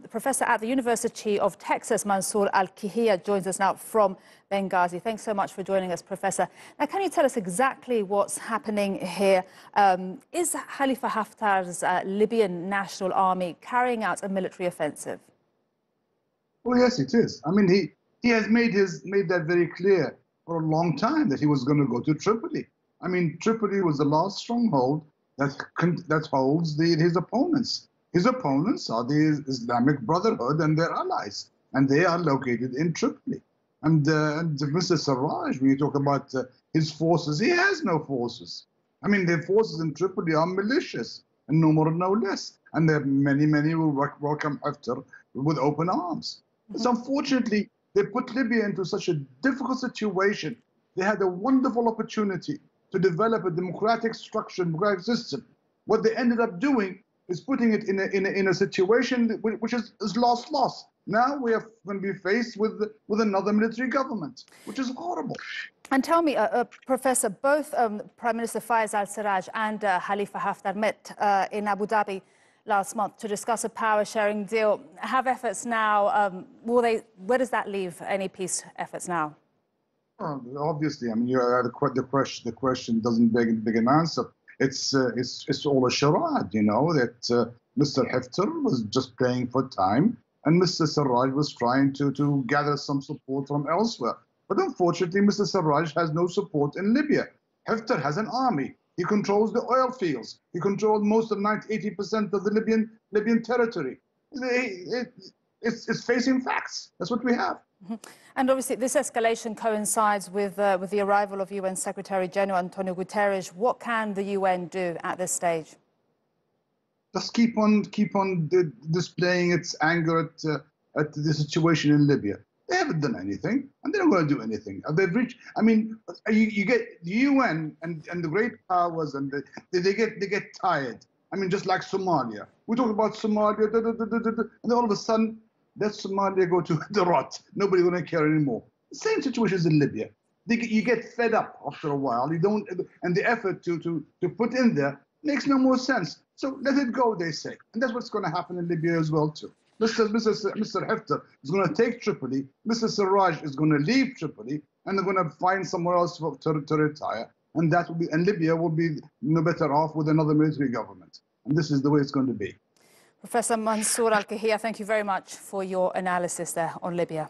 the professor at the University of Texas, Mansour El Kikhia, joins us now from Benghazi. Thanks so much for joining us, Professor. Now, can you tell us exactly what's happening here? Is Khalifa Haftar's Libyan National Army carrying out a military offensive? Well, yes, it is. I mean, he has made that very clear for a long time that he was going to go to Tripoli. I mean, Tripoli was the last stronghold that holds his opponents. His opponents are the Islamic Brotherhood and their allies, and they are located in Tripoli. And Mr. Sarraj, when you talk about his forces, he has no forces. I mean, the forces in Tripoli are militias, and no more, no less. And there are many who welcome Haftar with open arms. So unfortunately, they put Libya into such a difficult situation. They had a wonderful opportunity to develop a democratic structure, democratic system. What they ended up doing is putting it in a situation which is loss. Now we are going to be faced with another military government, which is horrible. And tell me, Professor, both Prime Minister Fayez al-Sarraj and Khalifa Haftar met in Abu Dhabi last month to discuss a power-sharing deal. Have efforts now, where does that leave any peace efforts now? Obviously, I mean, the question doesn't beg an answer. It's all a charade, you know, that Mr. Haftar was just playing for time, and Mr. Sarraj was trying to gather some support from elsewhere. But unfortunately, Mr. Sarraj has no support in Libya. Haftar has an army. He controls the oil fields. He controls most of 80% of the Libyan territory. It's facing facts. That's what we have. And obviously, this escalation coincides with the arrival of UN Secretary General Antonio Guterres. What can the UN do at this stage? Just keep on displaying its anger at the situation in Libya. They haven't done anything, and they're not going to do anything. They've reached. I mean, you get the UN and the great powers, and they get tired. I mean, just like Somalia. We talk about Somalia, and then all of a sudden, let Somalia go to the rot. Nobody's going to care anymore. The same situation is in Libya. You get fed up after a while. You don't, and the effort to put in there makes no more sense. So let it go, they say, and that's what's going to happen in Libya as well too. Mr. Haftar is going to take Tripoli. Mr. Sarraj is going to leave Tripoli, and they're going to find somewhere else to retire. And that will be, and Libya will be no better off with another military government. And this is the way it's going to be. Professor Mansour El Kikhia, thank you very much for your analysis there on Libya.